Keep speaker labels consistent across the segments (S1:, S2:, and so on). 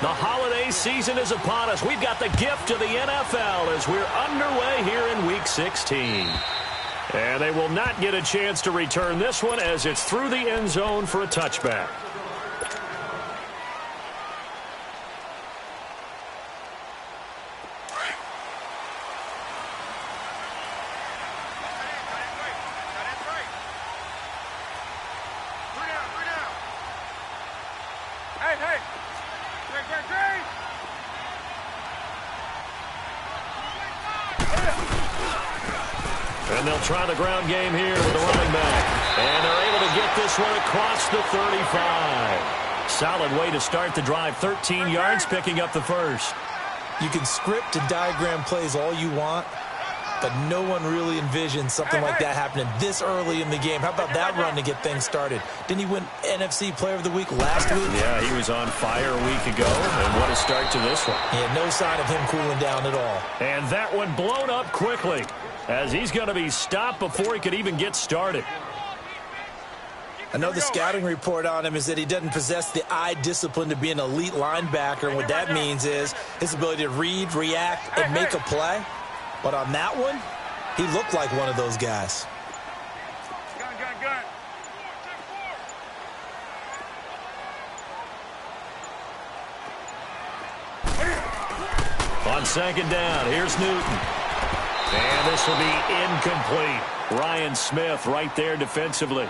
S1: The holiday season is upon us. We've got the gift of the NFL as we're underway here in Week 16. And they will not get a chance to return this one as it's through the end zone for a touchback. And they'll try the ground game here with the running back. And they're able to get this one across the 35. Solid way to start the drive. 13 yards, picking up the first.
S2: You can script and diagram plays all you want, but no one really envisioned something like that happening this early in the game. How about that run to get things started? Didn't he win NFC Player of the Week last week?
S1: Yeah, he was on fire a week ago, and what a start to this one.
S2: Yeah, no sign of him cooling down at all.
S1: And that one blown up quickly, as he's going to be stopped before he could even get started.
S2: I know the scouting report on him is that he doesn't possess the eye discipline to be an elite linebacker, and what that means is his ability to read, react, and make a play. But on that one, he looked like one of those guys.
S1: On second down, here's Newton. And this will be incomplete. Ryan Smith right there defensively.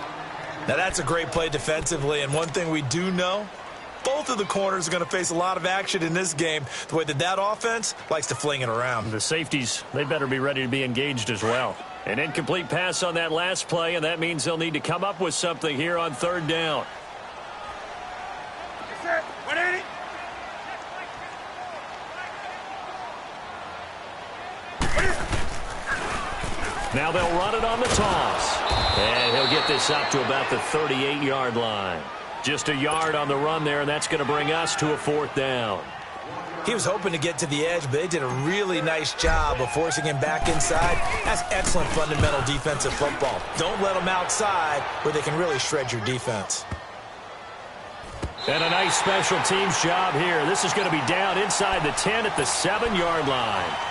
S2: Now that's a great play defensively, and one thing we do know, both of the corners are going to face a lot of action in this game, the way that offense likes to fling it around.
S1: The safeties, they better be ready to be engaged as well. An incomplete pass on that last play, and that means they'll need to come up with something here on third down. Now they'll run it on the toss. And he'll get this up to about the 38-yard line. Just a yard on the run there, and that's going to bring us to a fourth down.
S2: He was hoping to get to the edge, but they did a really nice job of forcing him back inside. That's excellent fundamental defensive football. Don't let them outside where they can really shred your defense.
S1: And a nice special teams job here. This is going to be down inside the 10 at the 7-yard line.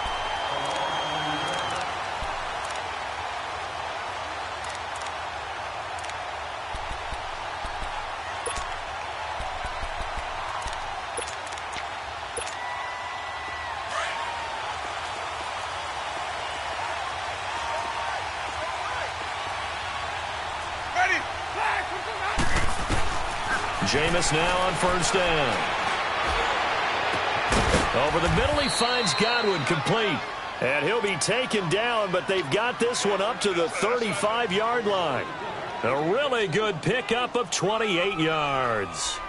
S1: Jameis now on first down. Over the middle, he finds Godwin complete. And he'll be taken down, but they've got this one up to the 35-yard line. A really good pickup of 28 yards.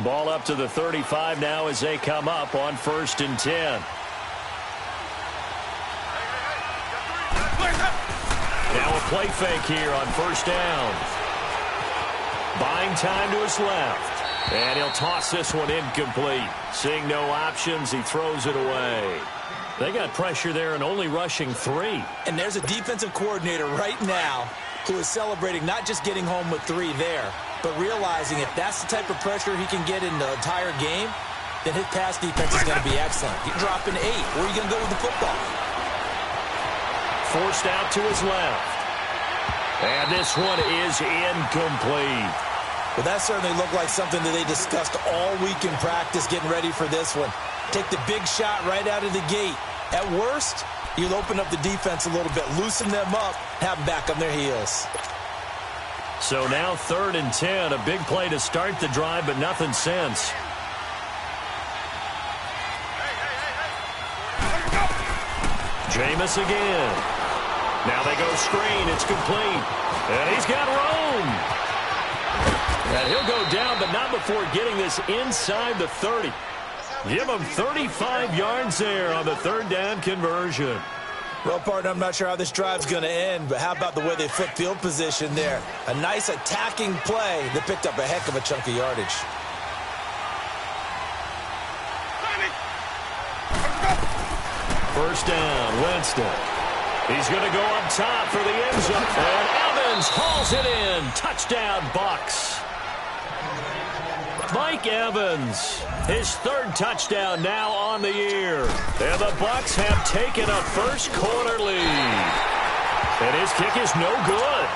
S1: Ball up to the 35 now as they come up on 1st and 10. Now a play fake here on first down. Buying time to his left. And he'll toss this one incomplete. Seeing no options, he throws it away. They got pressure there and only rushing 3.
S2: And there's a defensive coordinator right now who is celebrating not just getting home with 3 there, but realizing if that's the type of pressure he can get in the entire game, then his pass defense is going to be excellent. You drop an 8. Where are you going to go with the football?
S1: Forced out to his left. And this one is incomplete.
S2: Well, that certainly looked like something that they discussed all week in practice getting ready for this one. Take the big shot right out of the gate. At worst, you'll open up the defense a little bit, loosen them up, have them back on their heels.
S1: So now 3rd and 10, a big play to start the drive, but nothing since. Jameis again. Now they go screen. It's complete. And he's got room. And he'll go down, but not before getting this inside the 30. Give him 35 yards there on the 3rd down conversion.
S2: Well, partner, I'm not sure how this drive's going to end, but how about the way they flip field position there? A nice attacking play that picked up a heck of a chunk of yardage.
S1: First down, Winston. He's going to go up top for the end zone. And Evans hauls it in. Touchdown, Bucs. Mike Evans, his third touchdown now on the year. And the Bucs have taken a first-quarter lead. And his kick is no good.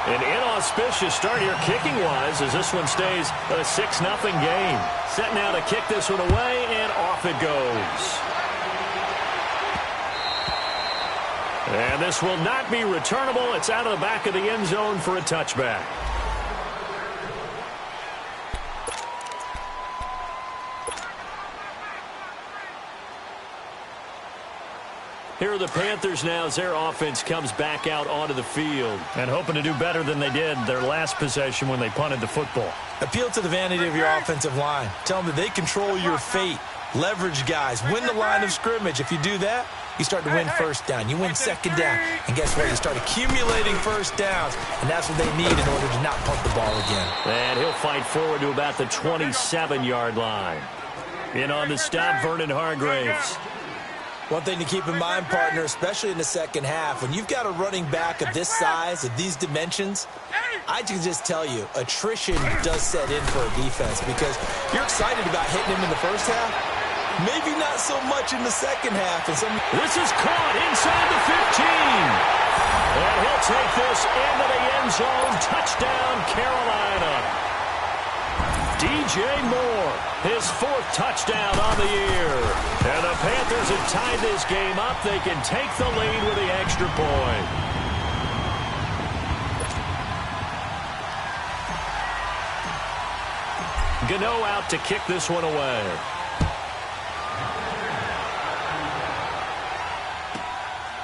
S1: An inauspicious start here kicking-wise as this one stays a 6-0 game. Set now to kick this one away, and off it goes. And this will not be returnable. It's out of the back of the end zone for a touchback. Here are the Panthers now as their offense comes back out onto the field and hoping to do better than they did their last possession when they punted the football.
S2: Appeal to the vanity of your offensive line. Tell them that they control your fate. Leverage guys. Win the line of scrimmage. If you do that, you start to win first down. You win second down. And guess what? You start accumulating first downs. And that's what they need in order to not punt the ball again.
S1: And he'll fight forward to about the 27-yard line. In on the stop, Vernon Hargreaves.
S2: One thing to keep in mind, partner, especially in the second half, when you've got a running back of this size, of these dimensions, I can just tell you, attrition does set in for a defense because you're excited about hitting him in the first half. Maybe not so much in the second half.
S1: This is caught inside the 15. And he'll take this into the end zone. Touchdown, Carolina. DJ Moore, his fourth touchdown on the year. And the Panthers have tied this game up. They can take the lead with the extra point. Gano out to kick this one away.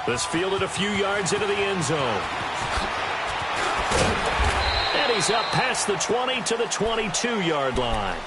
S1: This fielded a few yards into the end zone. And he's up past the 20 to the 22-yard line.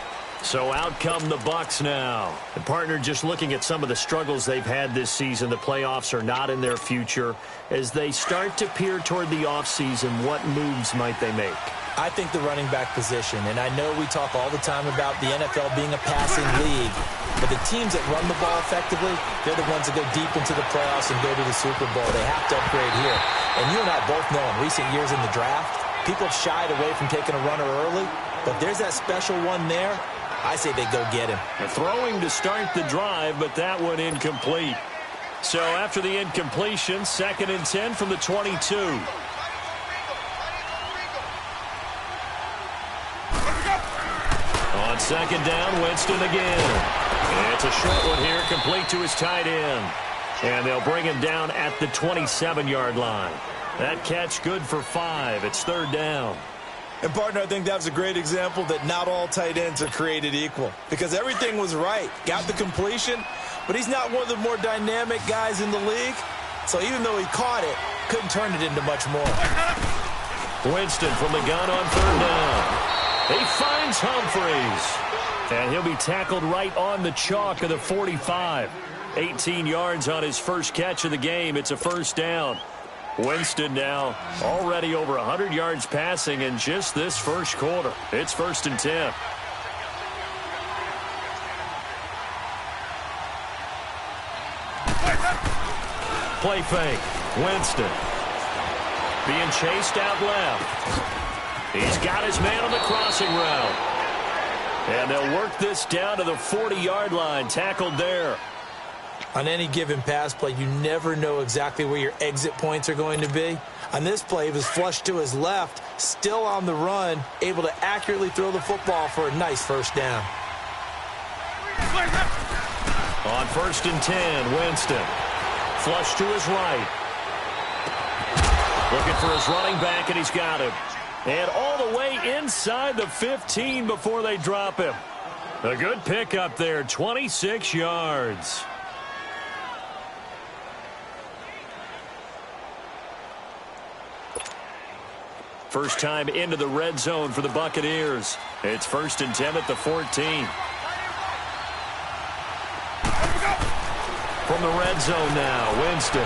S1: So out come the Bucs now. The partner, just looking at some of the struggles they've had this season, the playoffs are not in their future. As they start to peer toward the offseason, what moves might they make?
S2: I think the running back position, and I know we talk all the time about the NFL being a passing league, but the teams that run the ball effectively, they're the ones that go deep into the playoffs and go to the Super Bowl. They have to upgrade here. And you and I both know in recent years in the draft, people have shied away from taking a runner early, but there's that special one there. I say they go get him.
S1: They're throwing to start the drive, but that one incomplete. So after the incompletion, 2nd and 10 from the 22. On 2nd down, Winston again. And it's a short one here, complete to his tight end. And they'll bring him down at the 27-yard line. That catch good for 5. It's 3rd down.
S2: And, partner, I think that was a great example that not all tight ends are created equal. Because everything was right. Got the completion, but he's not one of the more dynamic guys in the league. So even though he caught it, couldn't turn it into much more.
S1: Winston from the gun on 3rd down. He finds Humphreys. And he'll be tackled right on the chalk of the 45. 18 yards on his first catch of the game. It's a 1st down. Winston now already over 100 yards passing in just this first quarter. It's 1st and 10. Play fake. Winston being chased out left. He's got his man on the crossing route. And they'll work this down to the 40-yard line. Tackled there.
S2: On any given pass play, you never know exactly where your exit points are going to be. On this play, he was flushed to his left, still on the run, able to accurately throw the football for a nice 1st down.
S1: On 1st and 10, Winston. Flush to his right. Looking for his running back, and he's got him. And all the way inside the 15 before they drop him. A good pickup there, 26 yards. First time into the red zone for the Buccaneers. It's 1st and 10 at the 14. From the red zone now, Winston.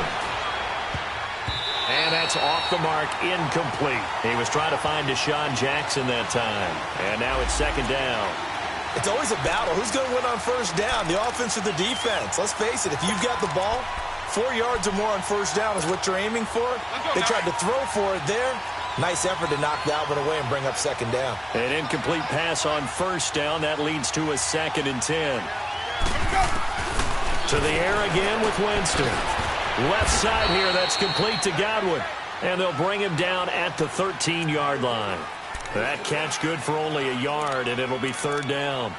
S1: And that's off the mark, incomplete. He was trying to find Deshaun Jackson that time. And now it's 2nd down.
S2: It's always a battle. Who's going to win on 1st down, the offense or the defense? Let's face it, if you've got the ball, 4 yards or more on first down is what you're aiming for. They tried to throw for it there. Nice effort to knock that one away and bring up second down.
S1: An incomplete pass on first down. That leads to a 2nd and 10. To the air again with Winston. Left side here, that's complete to Godwin. And they'll bring him down at the 13-yard line. That catch good for only a yard, and it'll be 3rd down.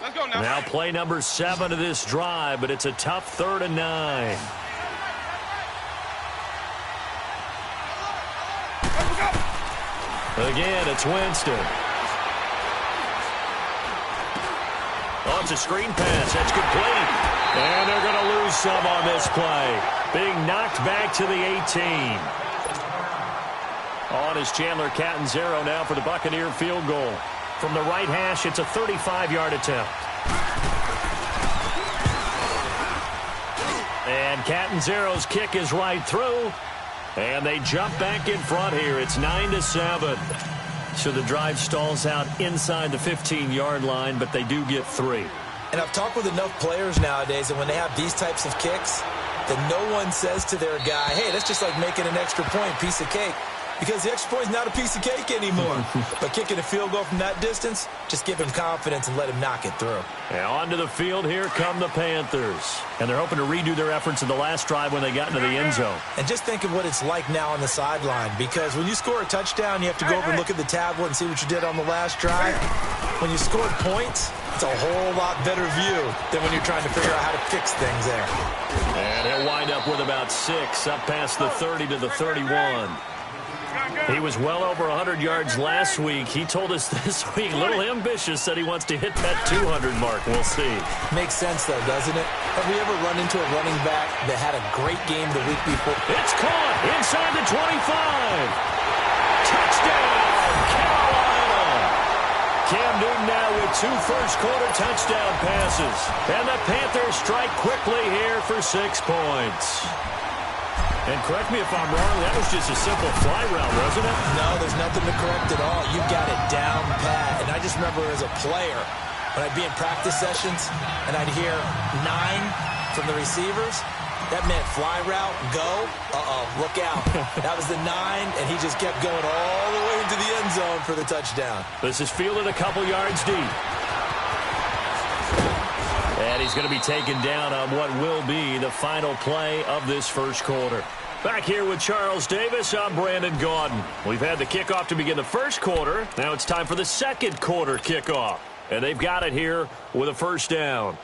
S3: Let's go now.
S1: Now play number 7 of this drive, but it's a tough 3rd and 9. Again, it's Winston. Oh, it's a screen pass. That's complete. And they're going to lose some on this play. Being knocked back to the 18. On is Chandler Catanzaro now for the Buccaneer field goal. From the right hash, it's a 35-yard attempt. And Catanzaro's kick is right through. And they jump back in front here. It's 9-7. So the drive stalls out inside the 15-yard line, but they do get 3.
S2: And I've talked with enough players nowadays, and when they have these types of kicks, that no one says to their guy, hey, that's just like making an extra point, piece of cake. Because the extra point is not a piece of cake anymore. But kicking a field goal from that distance, just give him confidence and let him knock it through.
S1: Now onto the field, here come the Panthers. And they're hoping to redo their efforts in the last drive when they got into the end zone.
S2: And just think of what it's like now on the sideline. Because when you score a touchdown, you have to go over and look at the tablet and see what you did on the last drive. When you scored points, it's a whole lot better view than when you're trying to figure out how to fix things there.
S1: And he'll wind up with about 6 up past the 30 to the 31. He was well over 100 yards last week. He told us this week, a little ambitious, said he wants to hit that 200 mark. We'll see.
S2: Makes sense, though, doesn't it? Have we ever run into a running back that had a great game the week before?
S1: It's caught inside the 25. Touchdown, Carolina. Cam Newton now with 2 first-quarter touchdown passes. And the Panthers strike quickly here for 6 points. And correct me if I'm wrong, that was just a simple fly route, wasn't it?
S2: No, there's nothing to correct at all. You got it down pat. And I just remember as a player, when I'd be in practice sessions and I'd hear 9 from the receivers, that meant fly route, go, look out. That was the 9, and he just kept going all the way into the end zone for the touchdown.
S1: This is fielded a couple yards deep. And he's going to be taken down on what will be the final play of this first quarter. Back here with Charles Davis, I'm Brandon Gaudin. We've had the kickoff to begin the first quarter. Now it's time for the second quarter kickoff. And they've got it here with a first down.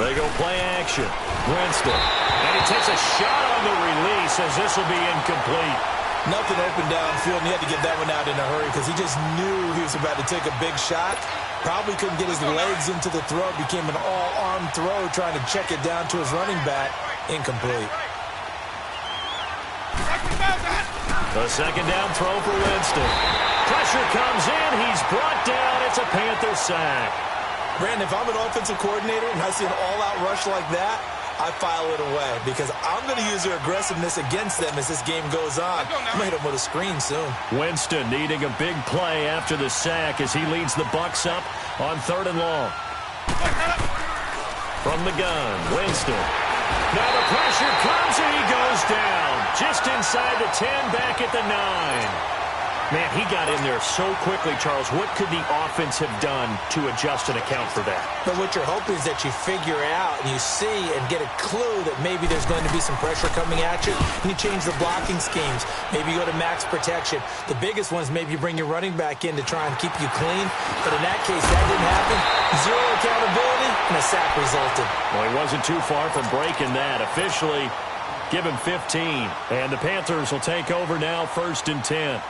S1: They go play action. Winston. And he takes a shot on the release as this will be incomplete.
S2: Nothing open downfield, and he had to get that one out in a hurry because he just knew he was about to take a big shot. Probably couldn't get his legs into the throw. Became an all-arm throw trying to check it down to his running back. Incomplete.
S1: The second down throw for Winston. Pressure comes in. He's brought down. It's a Panther sack.
S2: Brandon, if I'm an offensive coordinator and I see an all-out rush like that, I file it away because I'm going to use their aggressiveness against them as this game goes on. I'm going to hit them with a screen soon. Winston needing a big play after the sack as he leads the Bucs up on 3rd and long. From the gun, Winston. Now the pressure comes and he goes down. Just inside the 10, back at the 9. Man, he got in there so quickly, Charles. What could the offense have done to adjust and account for that? But what you're hoping is that you figure out and you see and get a clue that maybe there's going to be some pressure coming at you, and you change the blocking schemes. Maybe you go to max protection. The biggest one is maybe you bring your running back in to try and keep you clean. But in that case, that didn't happen. 0 accountability, and a sack resulted. Well, he wasn't too far from breaking that. Officially, give him 15. And the Panthers will take over now, 1st and 10.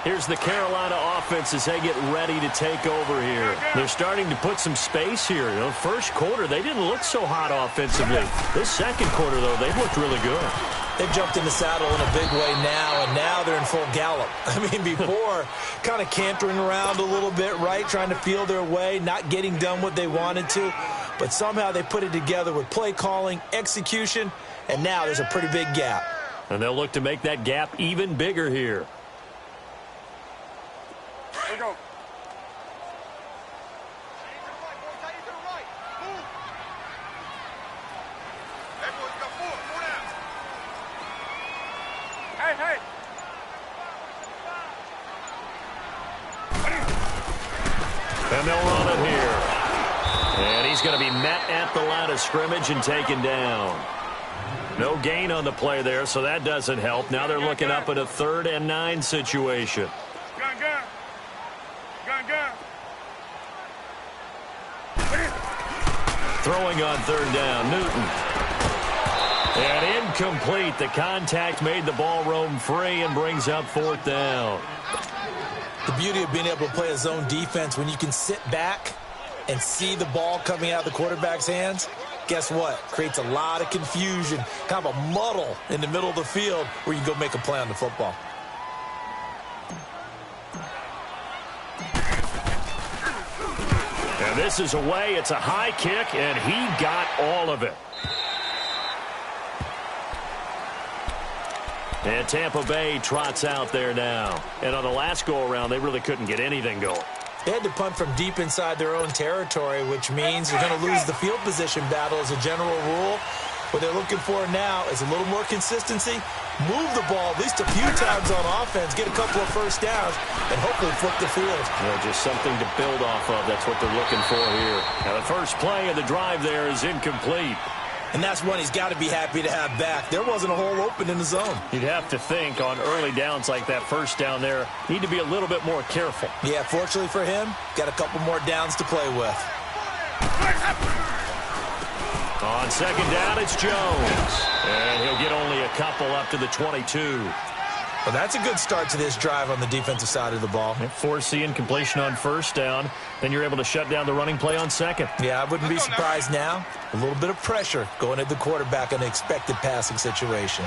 S1: Here's the Carolina offense as they get ready to take over here. They're starting to put some space here. You know, first quarter, they didn't look so hot offensively. This second quarter, though, they've looked really good.
S2: They've jumped in the saddle in a big way now, and now they're in full gallop. I mean, before, kind of cantering around a little bit, right, trying to feel their way, not getting done what they wanted to. But somehow they put it together with play calling, execution, and now there's a pretty big gap.
S1: And they'll look to make that gap even bigger here.
S3: Here we go. Hey.
S1: And they'll run it here. And he's going to be met at the line of scrimmage and taken down. No gain on the play there, so that doesn't help. Now they're looking up at a 3rd and 9 situation.
S3: Gun.
S1: Throwing on 3rd down, Newton. And incomplete. The contact made the ball roam free and brings up 4th down.
S2: The beauty of being able to play a zone defense when you can sit back and see the ball coming out of the quarterback's hands, guess what? Creates a lot of confusion, kind of a muddle in the middle of the field where you can go make a play on the football.
S1: And this is away. It's a high kick, and he got all of it. And Tampa Bay trots out there now. And on the last go-around, they really couldn't get anything going.
S2: They had to punt from deep inside their own territory, which means you're going to lose the field position battle as a general rule. What they're looking for now is a little more consistency, move the ball at least a few times on offense, get a couple of first downs, and hopefully flip the field.
S1: You know, just something to build off of. That's what they're looking for here. Now, the first play of the drive there is incomplete.
S2: And that's one he's got to be happy to have back. There wasn't a hole open in the zone.
S1: You'd have to think on early downs like that first down there, need to be a little bit more careful.
S2: Yeah, fortunately for him, got a couple more downs to play with.
S1: On 2nd down, it's Jones. And he'll get only a couple up to the 22.
S2: Well, that's a good start to this drive on the defensive side of the ball.
S1: Force the incompletion on 1st down. Then you're able to shut down the running play on 2nd.
S2: Yeah, I wouldn't be surprised now. A little bit of pressure going at the quarterback in an expected passing situation.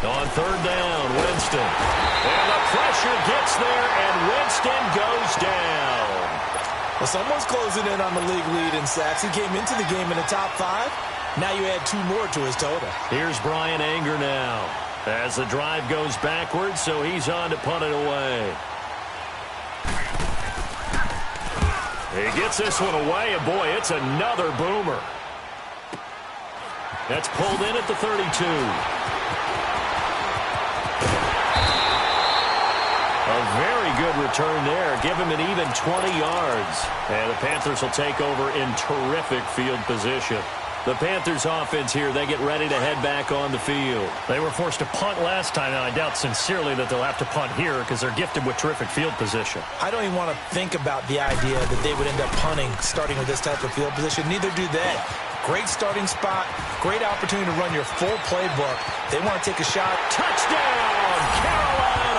S1: On 3rd down, Winston. And the pressure gets there, and Winston goes down.
S2: Well, someone's closing in on the league lead in sacks. He came into the game in the top 5. Now you add 2 more to his total.
S1: Here's Brian Anger now. As the drive goes backwards, so he's on to punt it away. He gets this one away, and boy, it's another boomer. That's pulled in at the 32. A very good return there. Give him an even 20 yards. And the Panthers will take over in terrific field position. The Panthers offense here, they get ready to head back on the field. They were forced to punt last time, and I doubt sincerely that they'll have to punt here because they're gifted with terrific field position.
S2: I don't even want to think about the idea that they would end up punting starting with this type of field position. Neither do they. Great starting spot, great opportunity to run your full playbook. They want to take a shot.
S1: Touchdown, Carolina!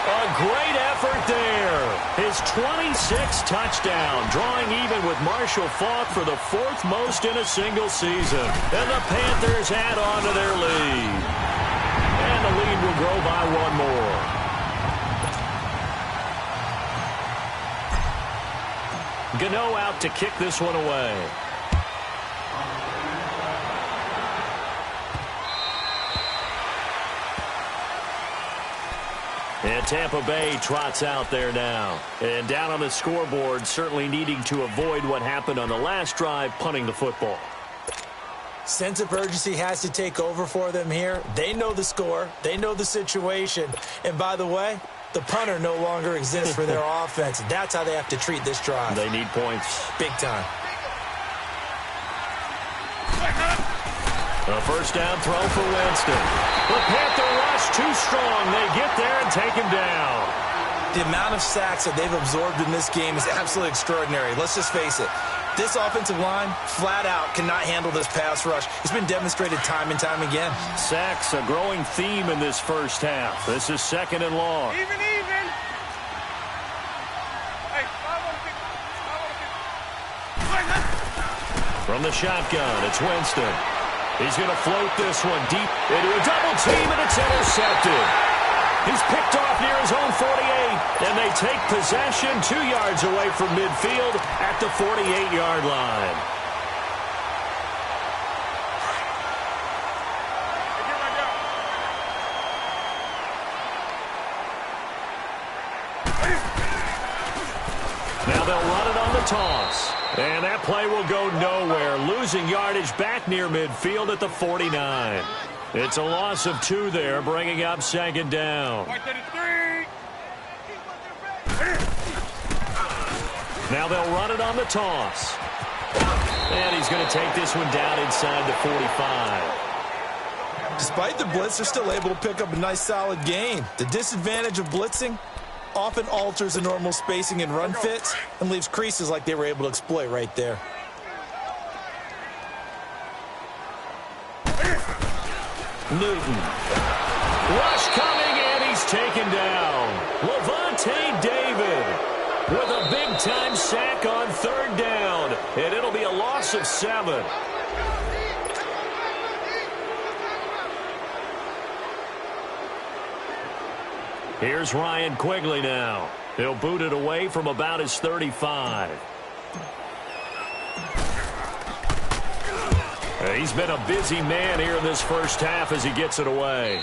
S1: A great effort there. His 26th touchdown, drawing even with Marshall Faulk for the 4th most in a single season. And the Panthers add on to their lead. And the lead will grow by 1 more. Gano out to kick this one away. And Tampa Bay trots out there now. And down on the scoreboard, certainly needing to avoid what happened on the last drive, punting the football.
S2: Sense of urgency has to take over for them here. They know the score. They know the situation. And by the way, the punter no longer exists for their offense. That's how they have to treat this drive.
S1: They need points.
S2: Big time.
S1: A 1st down throw for Winston. The Panther rush too strong. They get there and take him down.
S2: The amount of sacks that they've absorbed in this game is absolutely extraordinary. Let's just face it. This offensive line, flat out, cannot handle this pass rush. It's been demonstrated time and time again.
S1: Sacks, a growing theme in this first half. This is 2nd and long.
S3: Even. Hey,
S1: From the shotgun, it's Winston. He's going to float this one deep into a double team, and it's intercepted. He's picked off near his own 48, and they take possession 2 yards away from midfield at the 48-yard line. Now they'll run it on the toss. And that play will go nowhere, losing yardage back near midfield at the 49. It's a loss of 2 there, bringing up 2nd down. Now they'll run it on the toss. And he's going to take this one down inside the 45.
S2: Despite the blitz, they're still able to pick up a nice, solid gain. The disadvantage of blitzing often alters the normal spacing and run fits and leaves creases like they were able to exploit right there.
S1: Newton. Rush coming, and he's taken down. Levante David with a big-time sack on 3rd down, and it'll be a loss of 7. Here's Ryan Quigley now. He'll boot it away from about his 35. He's been a busy man here in this first half as he gets it away.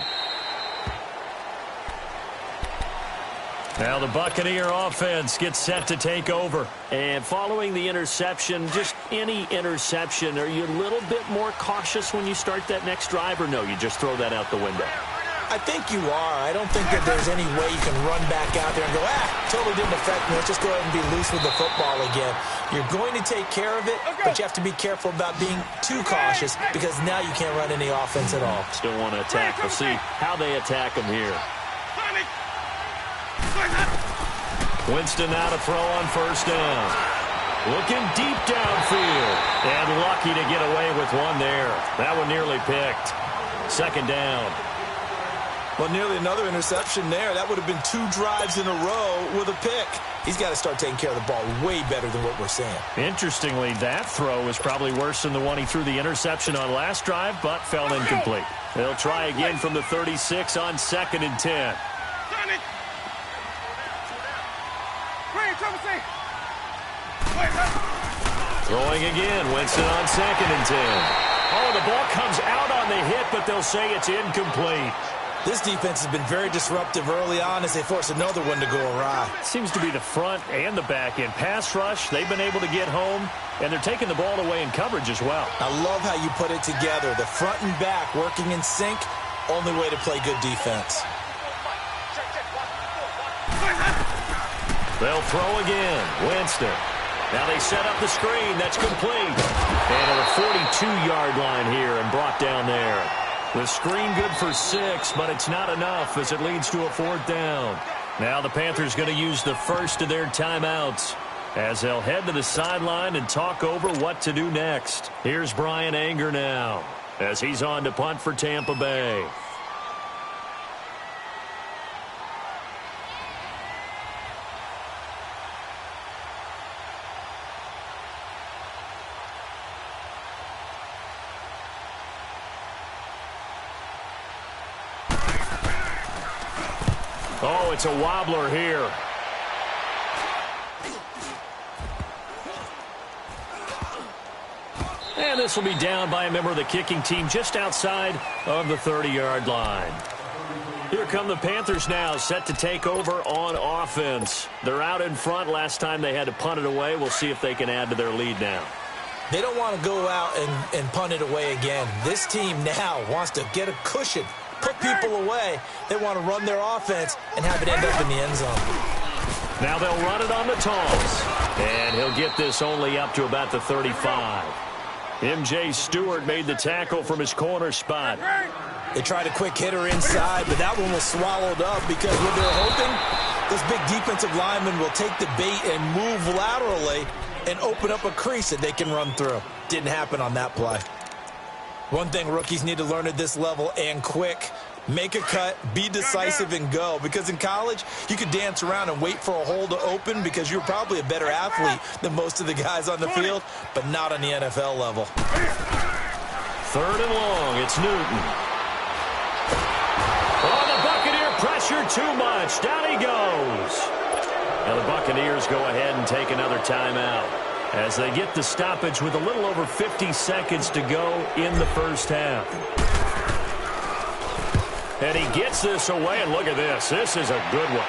S1: Now the Buccaneer offense gets set to take over. And following the interception, just any interception, are you a little bit more cautious when you start that next drive, or no, you just throw that out the window?
S2: I think you are. I don't think that there's any way you can run back out there and go, totally didn't affect me. Let's just go ahead and be loose with the football again. You're going to take care of it, but you have to be careful about being too cautious because now you can't run any offense at all.
S1: Still want to attack. We'll see how they attack him here. Winston now to throw on 1st down. Looking deep downfield. And lucky to get away with one there. That one nearly picked. 2nd down.
S2: Well, nearly another interception there. That would have been 2 drives in a row with a pick. He's got to start taking care of the ball way better than what we're seeing.
S1: Interestingly, that throw is probably worse than the one he threw the interception on last drive, but fell incomplete. They'll try again from the 36 on 2nd and 10. Throwing again, Winston on 2nd and 10. Oh, the ball comes out on the hit, but they'll say it's incomplete.
S2: This defense has been very disruptive early on as they force another one to go awry.
S1: Seems to be the front and the back end. Pass rush, they've been able to get home, and they're taking the ball away in coverage as well.
S2: I love how you put it together. The front and back working in sync, only way to play good defense.
S1: They'll throw again. Winston. Now they set up the screen. That's complete. And at a 42-yard line here and brought down there. The screen good for 6, but it's not enough as it leads to a 4th down. Now the Panthers going to use the first of their timeouts as they'll head to the sideline and talk over what to do next. Here's Brian Anger now as he's on to punt for Tampa Bay. Oh, it's a wobbler here. And this will be down by a member of the kicking team just outside of the 30-yard line. Here come the Panthers now, set to take over on offense. They're out in front. Last time they had to punt it away. We'll see if they can add to their lead now.
S2: They don't want to go out and punt it away again. This team now wants to get a cushion, put people away. They want to run their offense and have it end up in the end zone.
S1: Now they'll run it on the toss. And he'll get this only up to about the 35. M.J. Stewart made the tackle from his corner spot.
S2: They tried a quick hitter inside, but that one was swallowed up because what they're hoping, this big defensive lineman will take the bait and move laterally and open up a crease that they can run through. Didn't happen on that play. One thing rookies need to learn at this level, and quick: make a cut, be decisive, and go. Because in college, you could dance around and wait for a hole to open because you're probably a better athlete than most of the guys on the field, but not on the NFL level.
S1: 3rd and long, it's Newton. Oh, the Buccaneer pressure too much. Down he goes. Now the Buccaneers go ahead and take another timeout as they get the stoppage with a little over 50 seconds to go in the first half. And he gets this away, and look at this. This is a good one.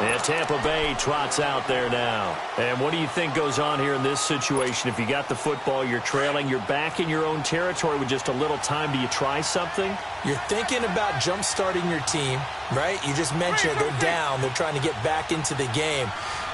S1: And Tampa Bay trots out there now. And what do you think goes on here in this situation? If you got the football, you're trailing, you're back in your own territory with just a little time. Do you try something?
S2: You're thinking about jump-starting your team, right? You just mentioned they're down. They're trying to get back into the game.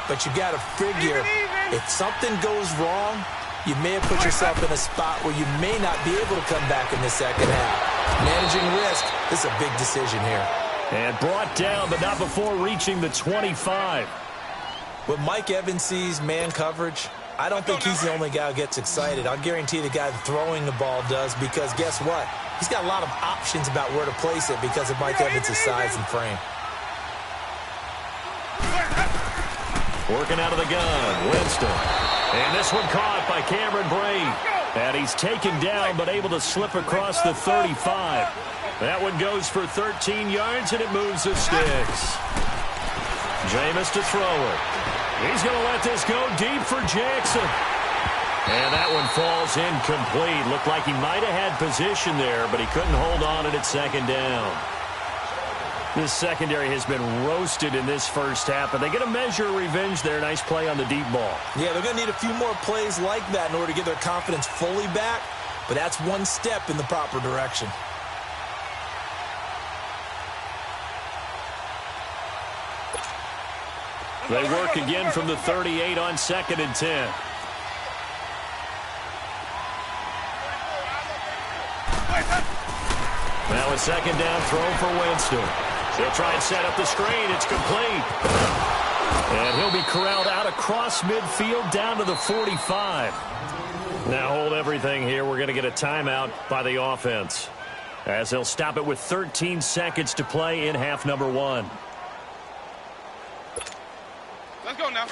S2: But you got to figure, if something goes wrong, you may have put yourself in a spot where you may not be able to come back in the second half. Managing risk, this is a big decision here.
S1: And brought down, but not before reaching the 25.
S2: When Mike Evans sees man coverage, I don't think he's the only guy who gets excited. I'll guarantee the guy throwing the ball does, because guess what? He's got a lot of options about where to place it because of Mike Evans' size and frame.
S1: Working out of the gun, Winston. And this one caught by Cameron Brate. And he's taken down, but able to slip across the 35. That one goes for 13 yards, and it moves the sticks. Jameis to throw it. He's going to let this go deep for Jackson. And that one falls incomplete. Looked like he might have had position there, but he couldn't hold on at second down. This secondary has been roasted in this first half, but they get a measure of revenge there. Nice play on the deep ball. Yeah, they're going to need a few more plays like that in order to get their confidence fully back, but that's one step in the proper direction. They work again from the 38 on 2nd and 10. Now a second down throw for Winston. He'll try and set up the screen. It's complete. And he'll be corralled out across midfield down to the 45. Now hold everything here. We're going to get a timeout by the offense, as they'll stop it with 13 seconds to play in half number 1.
S3: Let's go now.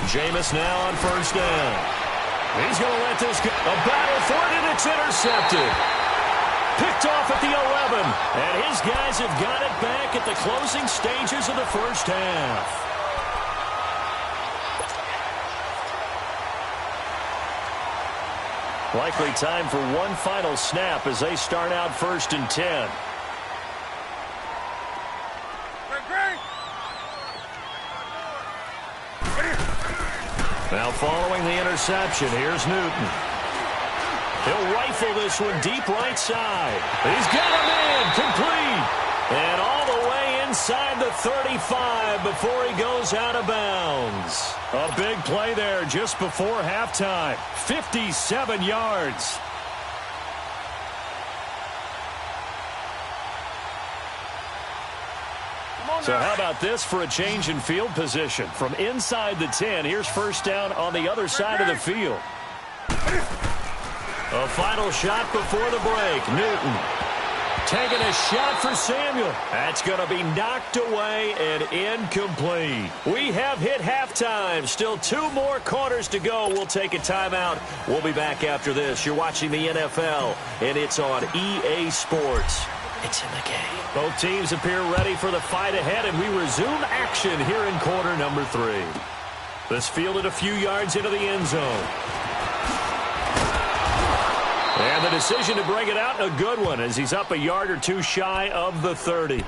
S1: Jameis now on first down. He's going to let this go. A battle for it, and it's intercepted. Picked off at the 11. And his guys have got it back at the closing stages of the first half. Likely time for one final snap as they start out 1st and 10. Now following the interception, here's Newton. He'll rifle this one deep right side. He's got a man, complete. And all the way inside the 35 before he goes out of bounds. A big play there just before halftime. 57 yards. So how about this for a change in field position? From inside the 10, here's first down on the other side of the field. A final shot before the break. Newton taking a shot for Samuel. That's going to be knocked away and incomplete. We have hit halftime. Still 2 more quarters to go. We'll take a timeout. We'll be back after this. You're watching the NFL, and it's on EA Sports. It's in the game. Both teams appear ready for the fight ahead, and we resume action here in quarter number 3. This fielded a few yards into the end zone. And the decision to bring it out, a good one, as he's up a yard or 2 shy of the 30.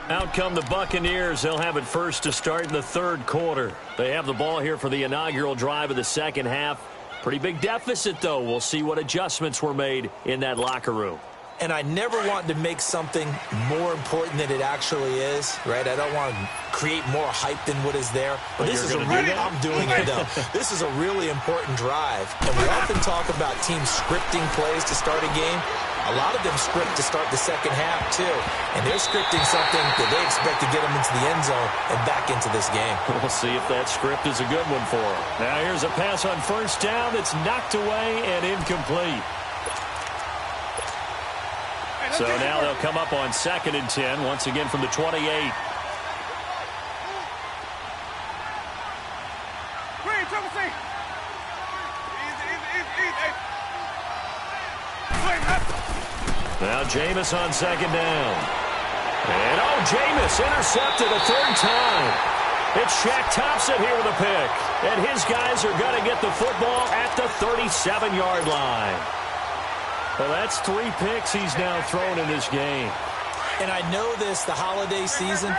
S1: Out come the Buccaneers. They'll have it first to start in the 3rd quarter. They have the ball here for the inaugural drive of the second half. Pretty big deficit, though. We'll see what adjustments were made in that locker room.
S2: And I never want to make something more important than it actually is, right? I don't want to create more hype than what is there. But this is I'm doing it, though. This is a really important drive. And we often talk about teams scripting plays to start a game. A lot of them script to start the second half, too. And they're scripting something that they expect to get them into the end zone and back into this game.
S1: We'll see if that script is a good one for them. Now here's a pass on first down that's knocked away and incomplete. So now they'll come up on 2nd and 10, once again from the 28. Now Jameis on 2nd down. And Jameis intercepted a 3rd time. It's Shaq Thompson here with a pick. And his guys are going to get the football at the 37-yard line. Well, that's 3 picks he's now thrown in this game.
S2: And I know this, the holiday season,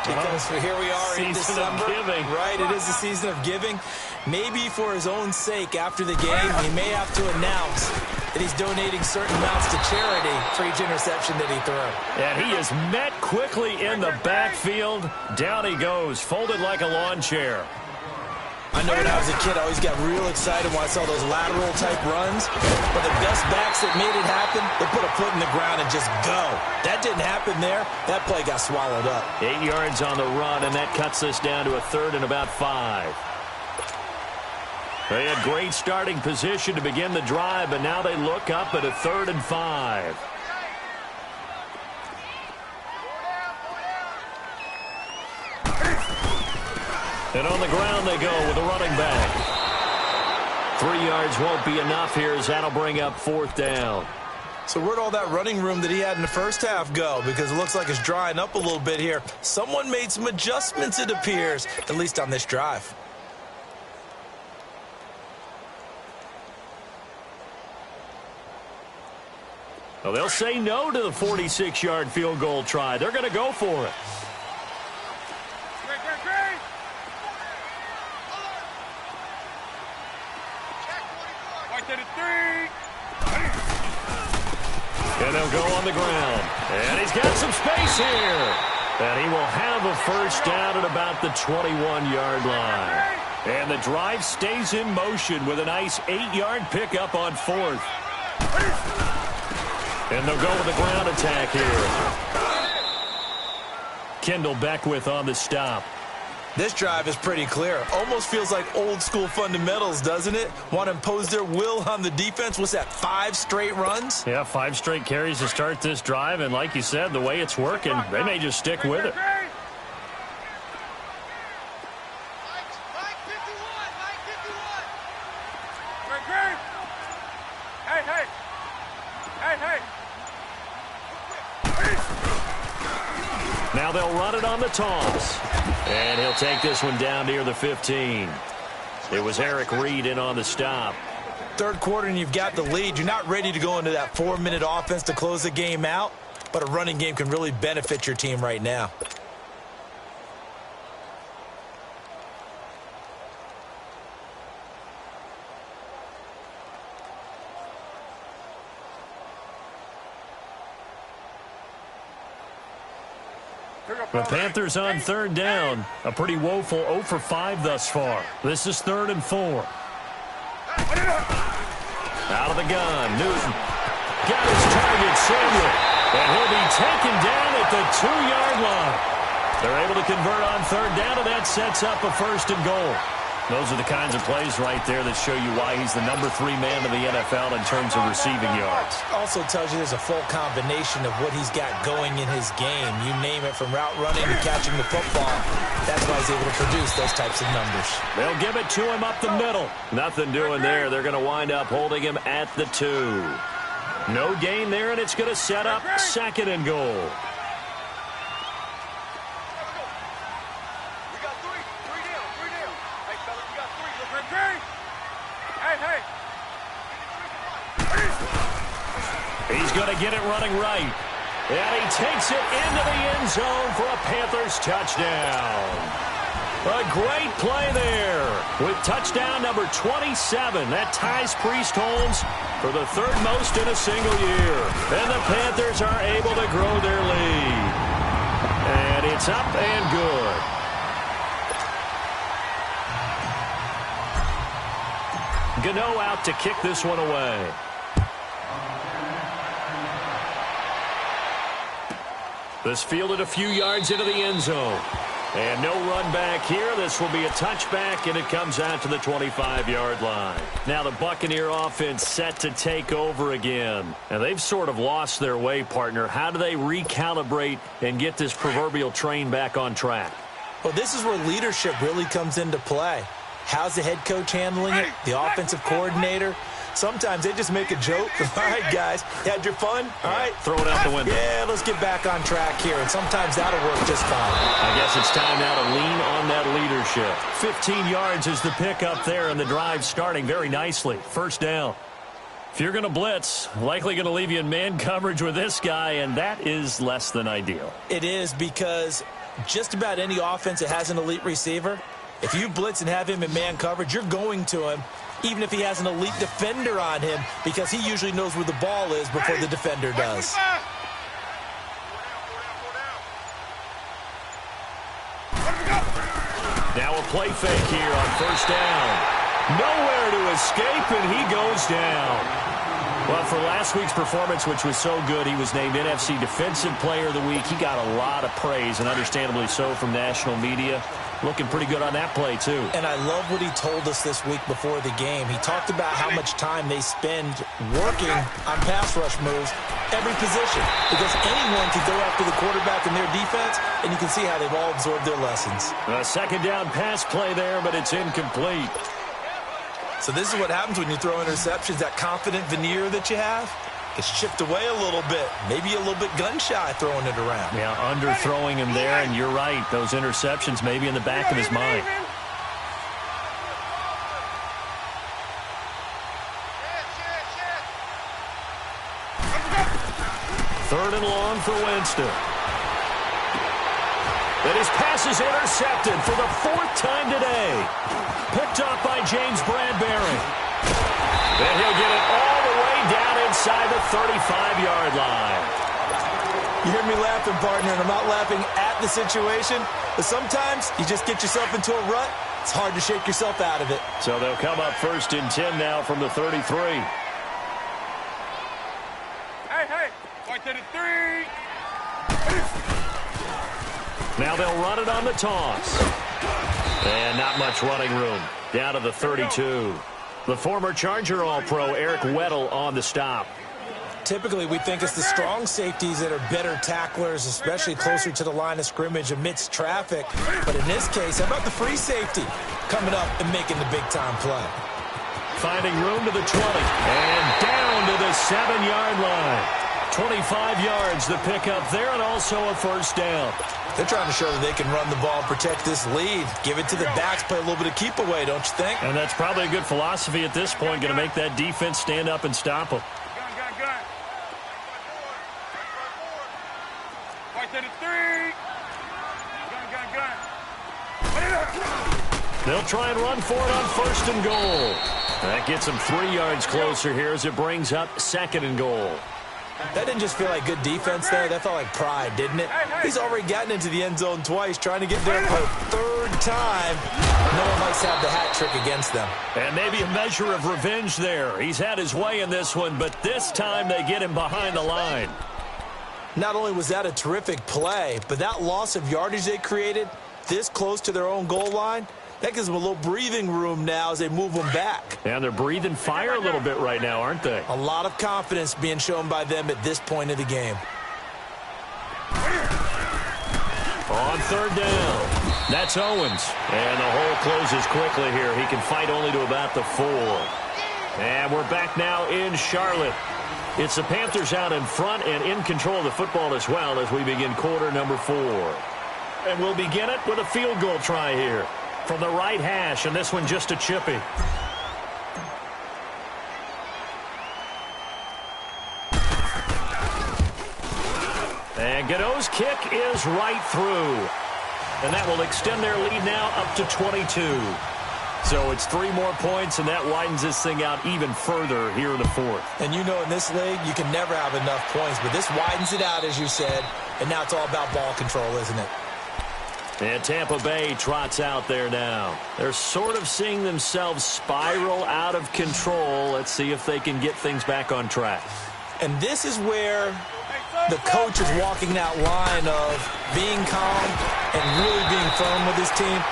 S2: because here we are in December.
S1: Season of giving.
S2: Right, it is the season of giving. Maybe for his own sake, after the game, he may have to announce that he's donating certain amounts to charity for each interception that he threw.
S1: And he is met quickly in the backfield. Down he goes, folded like a lawn chair.
S2: I know when I was a kid, I always got real excited when I saw those lateral-type runs. But the best backs that made it happen, they put a foot in the ground and just go. That didn't happen there. That play got swallowed up.
S1: 8 yards on the run, and that cuts us down to a 3rd and about 5. They had great starting position to begin the drive, but now they look up at a 3rd and 5. And on the ground they go with a running back. 3 yards won't be enough here as that'll bring up 4th down.
S2: So where'd all that running room that he had in the first half go? Because it looks like it's drying up a little bit here. Someone made some adjustments, it appears, at least on this drive.
S1: Well, they'll say no to the 46-yard field goal try. They're going to go for it. And they'll go on the ground. And he's got some space here. And he will have a first down at about the 21-yard line. And the drive stays in motion with a nice 8-yard pickup on 4th. And they'll go with the ground attack here. Kendall Beckwith on the stop.
S2: This drive is pretty clear. Almost feels like old school fundamentals, doesn't it? Want to impose their will on the defense. What's that, 5 straight runs?
S1: Yeah, 5 straight carries to start this drive. And like you said, the way it's working, they may just stick with it. Now they'll run it on the toss. And he'll take this one down near the 15. It was Eric Reed in on the stop.
S2: 3rd quarter and you've got the lead. You're not ready to go into that 4-minute offense to close the game out, but a running game can really benefit your team right now.
S1: The Panthers on 3rd down. A pretty woeful 0 for 5 thus far. This is 3rd and 4. Out of the gun. Newton got his target, Samuel. And he'll be taken down at the 2-yard line. They're able to convert on 3rd down, and that sets up a 1st and goal. Those are the kinds of plays right there that show you why he's the number 3 man in the NFL in terms of receiving yards.
S2: Also tells you there's a full combination of what he's got going in his game. You name it, from route running to catching the football. That's why he's able to produce those types of numbers.
S1: They'll give it to him up the middle. Nothing doing there. They're going to wind up holding him at the 2. No gain there, and it's going to set up 2nd and goal. He's going to get it running right. And he takes it into the end zone for a Panthers touchdown. A great play there with touchdown number 27. That ties Priest Holmes for the third most in a single year. And the Panthers are able to grow their lead. And it's up and good. Gano out to kick this one away. This fielded a few yards into the end zone. And no run back here. This will be a touchback, and it comes out to the 25-yard line. Now the Buccaneer offense set to take over again. And they've sort of lost their way, partner. How do they recalibrate and get this proverbial train back on track?
S2: Well, this is where leadership really comes into play. How's the head coach handling it? The offensive coordinator? Sometimes they just make a joke. All right, guys, had your fun? All right.
S1: Throw it out the window.
S2: Yeah, let's get back on track here. And sometimes that'll work just fine.
S1: I guess it's time now to lean on that leadership. 15 yards is the pickup there, and the drive starting very nicely. First down. If you're going to blitz, likely going to leave you in man coverage with this guy, and that is less than ideal.
S2: It is, because just about any offense that has an elite receiver, if you blitz and have him in man coverage, you're going to him, even if he has an elite defender on him, because he usually knows where the ball is before the defender does.
S1: Now a play fake here on first down. Nowhere to escape, and he goes down. Well, for last week's performance, which was so good, he was named NFC Defensive Player of the Week. He got a lot of praise, and understandably so, from national media. Looking pretty good on that play, too. And
S2: I love what he told us this week before the game. He talked about how much time they spend working on pass rush moves, every position, because anyone can go after the quarterback in their defense, and you can see how they've all absorbed their lessons.
S1: A second down pass play there, but it's incomplete.
S2: So this is what happens when you throw interceptions. That confident veneer that you have gets chipped away a little bit. Maybe a little bit gun-shy throwing it around.
S1: Yeah, underthrowing him there, and you're right. Those interceptions maybe in the back of his mind. Third and long for Winston. And his pass is intercepted for the fourth time today. Picked up by James Bradbury. And he'll get it all the way down inside the 35-yard line.
S2: You hear me laughing, partner, and I'm not laughing at the situation, but sometimes you just get yourself into a rut. It's hard to shake yourself out of it.
S1: So they'll come up first and 10 now from the 33.
S3: Hey, right to the 3.
S1: Now they'll run it on the toss. And not much running room. Down to the 32. The former Charger All-Pro Eric Weddle on the stop.
S2: Typically, we think it's the strong safeties that are better tacklers, especially closer to the line of scrimmage amidst traffic. But in this case, how about the free safety coming up and making the big-time play?
S1: Finding room to the 20. And down to the 7-yard line. 25 yards, the pickup there, and also a first down.
S2: They're trying to show that they can run the ball and protect this lead. Give it to the backs, play a little bit of keep away, don't you think?
S1: And that's probably a good philosophy at this point, going to make that defense stand up and stop them.
S3: Gun. Right to the 3. Gun.
S1: They'll try and run for it on first and goal. That gets them 3 yards closer here as it brings up second and goal.
S2: That didn't just feel like good defense there. That felt like pride, didn't it? He's already gotten into the end zone twice, trying to get there for a third time. No one likes to have the hat trick against them.
S1: And maybe a measure of revenge there. He's had his way in this one, but this time they get him behind the line.
S2: Not only was that a terrific play, but that loss of yardage they created this close to their own goal line, that gives them a little breathing room now as they move them back.
S1: And they're breathing fire a little bit right now, aren't they?
S2: A lot of confidence being shown by them at this point of the game.
S1: On third down, that's Owens. And the hole closes quickly here. He can fight only to about the 4. And we're back now in Charlotte. It's the Panthers out in front and in control of the football as well as we begin quarter number 4. And we'll begin it with a field goal try here from the right hash, and this one just a chippy. And Gano's kick is right through. And that will extend their lead now up to 22. So it's 3 more points, and that widens this thing out even further here in the fourth.
S2: And you know in this league, you can never have enough points, but this widens it out, as you said, and now it's all about ball control, isn't it?
S1: And Tampa Bay trots out there now. They're sort of seeing themselves spiral out of control. Let's see if they can get things back on track.
S2: And this is where the coach is walking that line of being calm and really being firm with his team.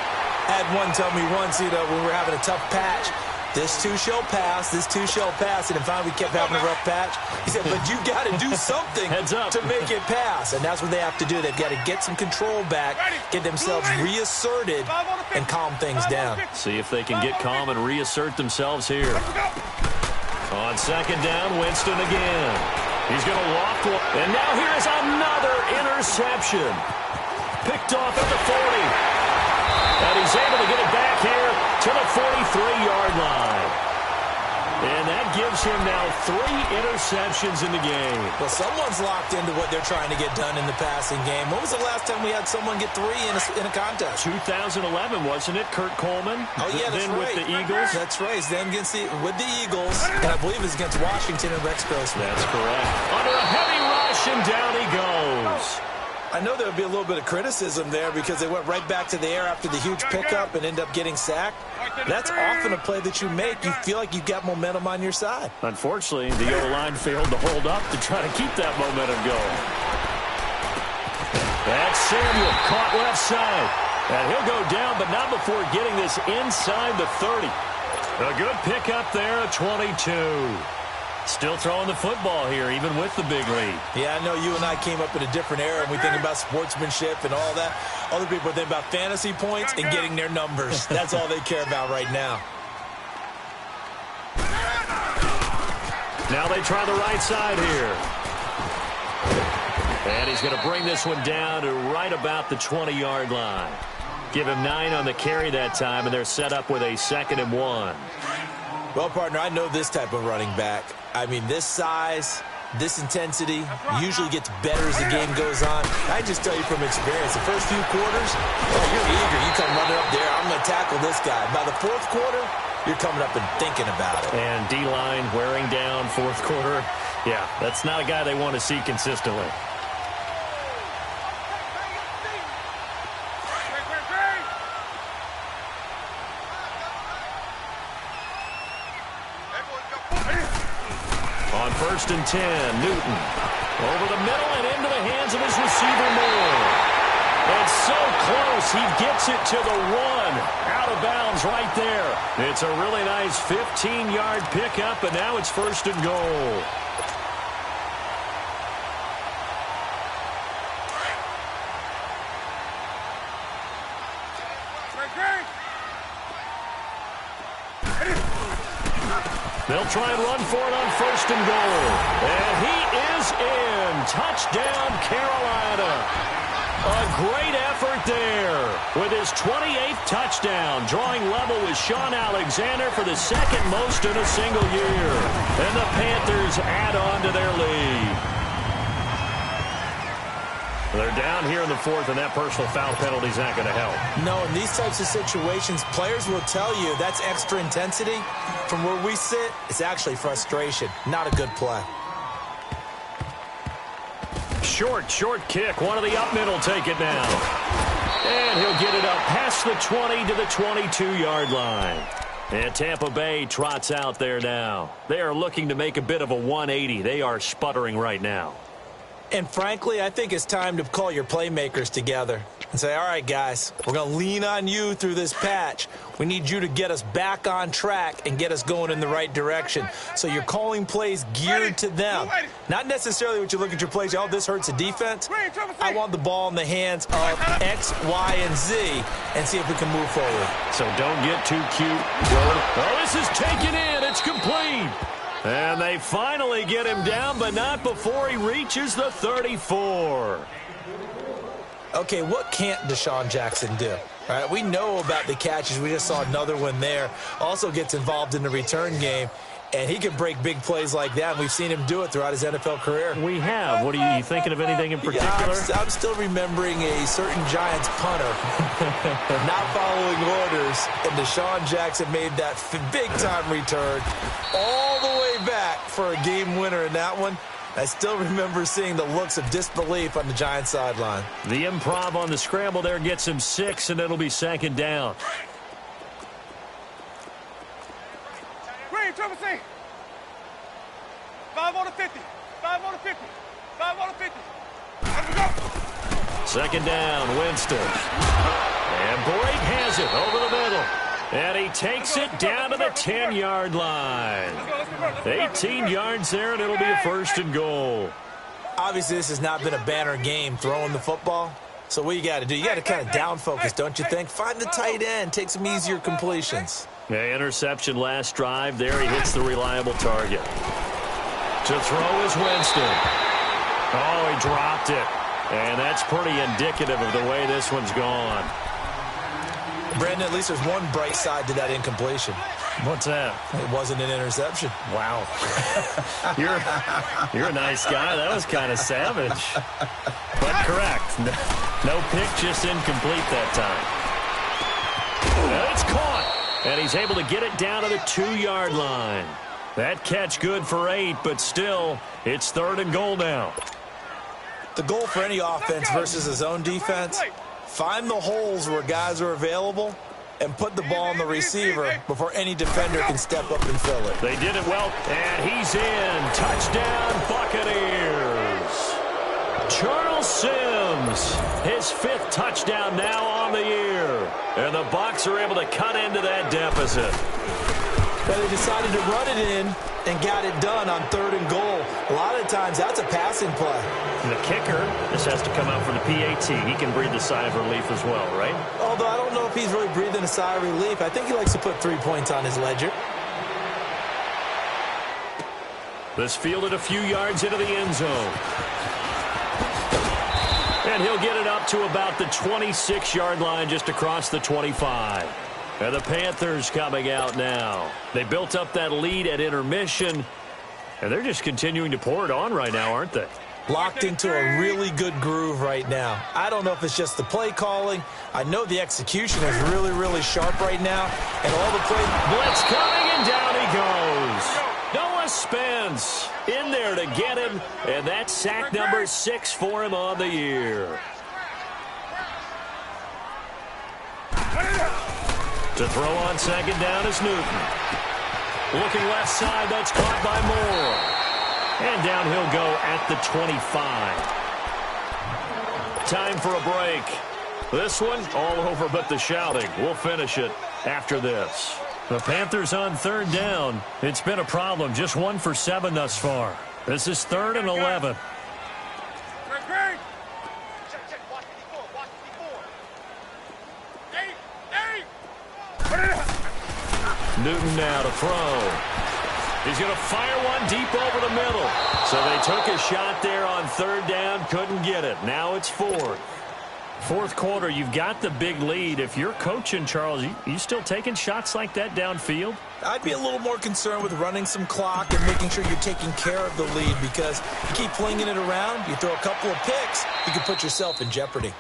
S2: I had one tell me once, when we were having a tough patch, this too shall pass, this too shall pass, and then finally we kept having a rough patch. He said, but you got to do something to make it pass, and that's what they have to do. They've got to get some control back, get themselves reasserted, and calm things down.
S1: See if they can get calm and reassert themselves here. On second down, Winston again. He's going to loft one, and now here is another interception. Picked off at the 40. And he's able to get it back here to the 43-yard line. And that gives him now 3 interceptions in the game.
S2: Well, someone's locked into what they're trying to get done in the passing game. When was the last time we had someone get 3 in a contest?
S1: 2011, wasn't it? Kurt Coleman.
S2: Oh, yeah, that's
S1: then
S2: right.
S1: with the Eagles.
S2: That's right. Then with the Eagles. And I believe it's against Washington and Rex Grossman.
S1: That's correct. Under a heavy rush, and down he goes.
S2: I know there would be a little bit of criticism there because they went right back to the air after the huge pickup and end up getting sacked. That's often a play that you make. You feel like you've got momentum on your side.
S1: Unfortunately, the O-line failed to hold up to try to keep that momentum going. That's Samuel caught left side. And he'll go down, but not before getting this inside the 30. A good pickup there at 22. Still throwing the football here, even with the big lead.
S2: Yeah, I know you and I came up in a different era, and we think about sportsmanship and all that. Other people think about fantasy points and getting their numbers. That's all they care about right now.
S1: Now they try the right side here. And he's going to bring this one down to right about the 20-yard line. Give him 9 on the carry that time, and they're set up with a 2nd and 1.
S2: Well, partner, I know this type of running back. I mean, this size, this intensity usually gets better as the game goes on. I just tell you from experience, the first few quarters, you're eager. You come running up there, I'm going to tackle this guy. By the 4th quarter, you're coming up and thinking about it.
S1: And D-line wearing down 4th quarter. Yeah, that's not a guy they want to see consistently. On 1st and 10, Newton. Over the middle and into the hands of his receiver, Moore. And so close, he gets it to the 1. Out of bounds right there. It's a really nice 15-yard pickup, and now it's 1st and goal. They'll try and run for it on 1st and goal. And he is in. Touchdown, Carolina. A great effort there with his 28th touchdown, drawing level with Sean Alexander for the 2nd most in a single year. And the Panthers add on to their lead. They're down here in the 4th, and that personal foul penalty is not going to help.
S2: No, in these types of situations, players will tell you that's extra intensity. From where we sit, it's actually frustration. Not a good play.
S1: Short kick. One of the up men will take it now. And he'll get it up past the 20 to the 22-yard line. And Tampa Bay trots out there now. They are looking to make a bit of a 180. They are sputtering right now.
S2: And frankly, I think it's time to call your playmakers together and say, all right, guys, we're going to lean on you through this patch. We need you to get us back on track and get us going in the right direction. So you're calling plays geared to them. Not necessarily what you look at your plays, oh, this hurts the defense. I want the ball in the hands of X, Y, and Z and see if we can move forward.
S1: So don't get too cute. Oh, this is taken in. It's complete. And they finally get him down, but not before he reaches the 34.
S2: Okay, what can't Deshaun Jackson do? All right, we know about the catches. We just saw another one there. Also gets involved in the return game. And he can break big plays like that, and we've seen him do it throughout his NFL career.
S1: We have. What are you thinking of anything in particular?
S2: Yeah, I'm still remembering a certain Giants punter not following orders, and Deshaun Jackson made that big-time return all the way back for a game winner in that one. I still remember seeing the looks of disbelief on the Giants sideline.
S1: The improv on the scramble there gets him 6, and it'll be second down.
S3: Green, triple C. 5 on the 50. 5 on the 50. 5 on the 50. Let's go.
S1: Second down, Winston. And Blake has it over the middle. And he takes it down to the 10-yard line. 18 yards there, and it'll be a first and goal.
S2: Obviously, this has not been a banner game throwing the football. So what you got to do, you got to kind of down focus, don't you think? Find the tight end, take some easier completions.
S1: Yeah, interception last drive. There he hits the reliable target. To throw is Winston. Oh, he dropped it. And that's pretty indicative of the way this one's gone.
S2: Brandon, at least there's one bright side to that incompletion.
S1: What's that?
S2: It wasn't an interception.
S1: Wow. You're a nice guy. That was kind of savage. But correct. No pick, just incomplete that time. And it's caught. And he's able to get it down to the 2-yard line. That catch good for 8, but still, it's third and goal now.
S2: The goal for any offense versus his own defense, find the holes where guys are available and put the ball on the receiver before any defender can step up and fill it.
S1: They did it well, and he's in. Touchdown, Buccaneers. Charles Sims, his 5th touchdown now on the year. And the Bucs are able to cut into that deficit.
S2: But they decided to run it in and got it done on 3rd and goal. A lot of times, that's a passing play.
S1: And the kicker, this has to come out for the PAT. He can breathe a sigh of relief as well, right?
S2: Although I don't know if he's really breathing a sigh of relief. I think he likes to put 3 points on his ledger.
S1: This fielded a few yards into the end zone. And he'll get it up to about the 26-yard line, just across the 25. And the Panthers coming out now. They built up that lead at intermission, and they're just continuing to pour it on right now, aren't they?
S2: Locked into a really good groove right now. I don't know if it's just the play calling. I know the execution is really, really sharp right now. And all the play...
S1: Blitz coming, and down he goes. Noah Spence in there to get him, and that's sack number 6 for him on the year. To throw on second down is Newton. Looking left side, that's caught by Moore. And down he'll go at the 25. Time for a break. This one, all over but the shouting. We'll finish it after this. The Panthers on 3rd down. It's been a problem. Just 1 for 7 thus far. This is 3rd and 11. Newton now to throw. He's going to fire one deep over the middle. So they took a shot there on 3rd down, couldn't get it. Now it's 4th. 4th quarter, you've got the big lead. If you're coaching, Charles, you still taking shots like that downfield?
S2: I'd be a little more concerned with running some clock and making sure you're taking care of the lead, because you keep flinging it around, you throw a couple of picks, you can put yourself in jeopardy.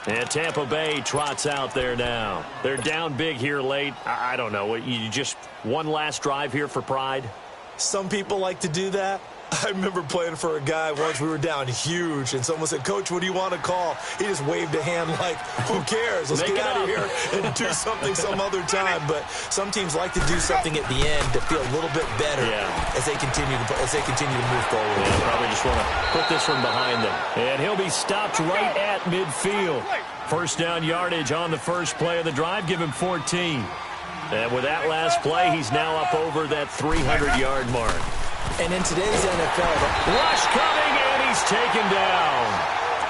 S1: And Tampa Bay trots out there now. They're down big here late. I don't know. You just one last drive here for pride?
S2: Some people like to do that. I remember playing for a guy once. We were down huge, and someone said, "Coach, what do you want to call?" He just waved a hand like, "Who cares? Let's get out of here and do something some other time." But some teams like to do something at the end to feel a little bit better as they continue to move forward.
S1: Yeah, probably just want to put this one behind them. And he'll be stopped right at midfield. First down yardage on the first play of the drive. Give him 14. And with that last play, he's now up over that 300-yard mark.
S2: And in today's NFL,
S1: rush coming, and he's taken down.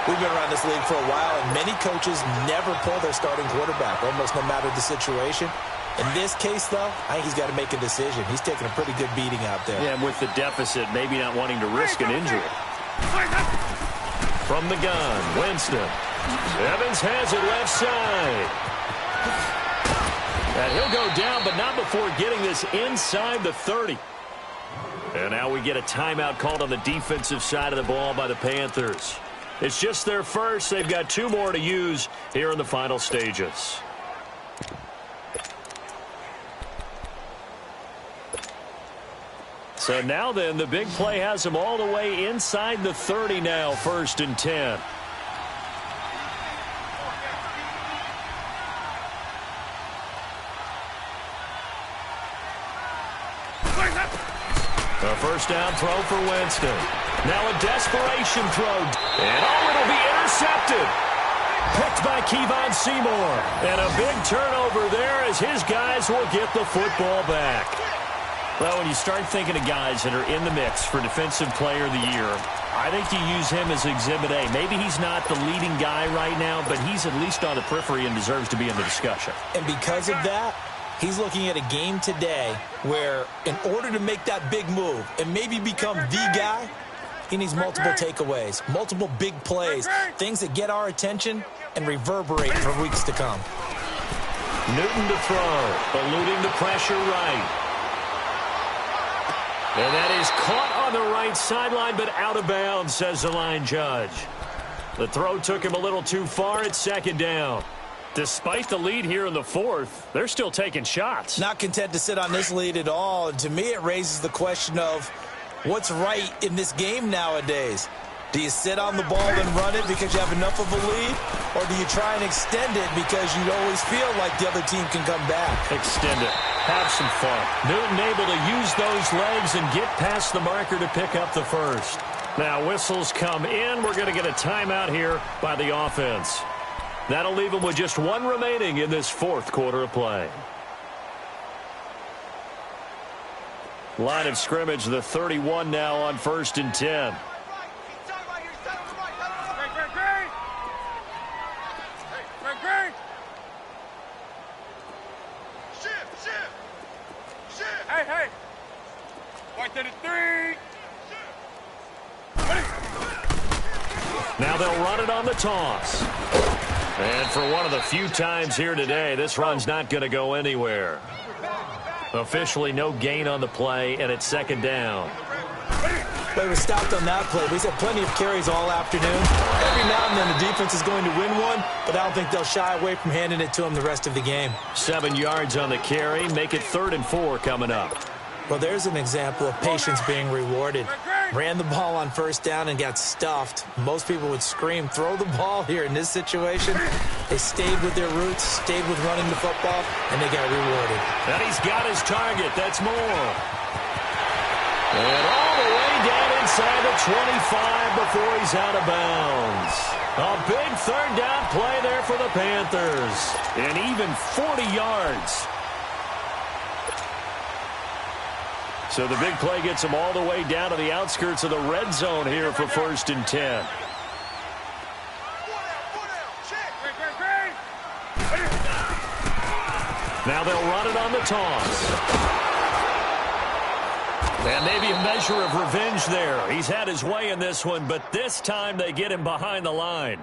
S2: We've been around this league for a while, and many coaches never pull their starting quarterback, almost no matter the situation. In this case, though, I think he's got to make a decision. He's taking a pretty good beating out there.
S1: Yeah, and with the deficit, maybe not wanting to risk an injury. From the gun, Winston. Evans has it left side. And he'll go down, but not before getting this inside the 30. And now we get a timeout called on the defensive side of the ball by the Panthers. It's just their first. They've got 2 more to use here in the final stages. So now then, the big play has them all the way inside the 30 now, 1st and 10. A first down throw for Winston. Now a desperation throw. And it'll be intercepted. Picked by Kevon Seymour. And a big turnover there as his guys will get the football back. Well, when you start thinking of guys that are in the mix for Defensive Player of the Year, I think you use him as Exhibit A. Maybe he's not the leading guy right now, but he's at least on the periphery and deserves to be in the discussion.
S2: And because of that, he's looking at a game today where in order to make that big move and maybe become the guy, he needs multiple takeaways, multiple big plays, things that get our attention and reverberate for weeks to come.
S1: Newton to throw, eluding the pressure right. And that is caught on the right sideline, but out of bounds, says the line judge. The throw took him a little too far at 2nd down. Despite the lead here in the 4th, they're still taking shots.
S2: Not content to sit on this lead at all. And to me, it raises the question of what's right in this game nowadays. Do you sit on the ball and run it because you have enough of a lead? Or do you try and extend it because you always feel like the other team can come back?
S1: Extend it. Have some fun. Newton able to use those legs and get past the marker to pick up the first. Now whistles come in. We're going to get a timeout here by the offense. That'll leave them with just 1 remaining in this 4th quarter of play. Line of scrimmage, the 31 now on 1st and 10.
S3: Hey. White to the 3.
S1: Now they'll run it on the toss. And for one of the few times here today, this run's not going to go anywhere. Officially no gain on the play, and it's 2nd down.
S2: But it was stopped on that play. He's had plenty of carries all afternoon. Every now and then the defense is going to win one, but I don't think they'll shy away from handing it to him the rest of the game.
S1: 7 yards on the carry. Make it 3rd and 4 coming up.
S2: Well, there's an example of patience being rewarded. Ran the ball on 1st down and got stuffed. Most people would scream, throw the ball here. In this situation, they stayed with their roots, stayed with running the football, and they got rewarded.
S1: And he's got his target. That's more. And all the way down inside the 25 before he's out of bounds. A big 3rd down play there for the Panthers. And even 40 yards. So the big play gets them all the way down to the outskirts of the red zone here for 1st and 10. Now they'll run it on the toss. And maybe a measure of revenge there. He's had his way in this one, but this time they get him behind the line.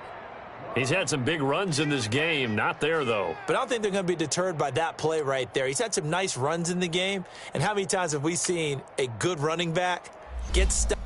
S1: He's had some big runs in this game. Not there, though.
S2: But I don't think they're going to be deterred by that play right there. He's had some nice runs in the game. And how many times have we seen a good running back get stuck?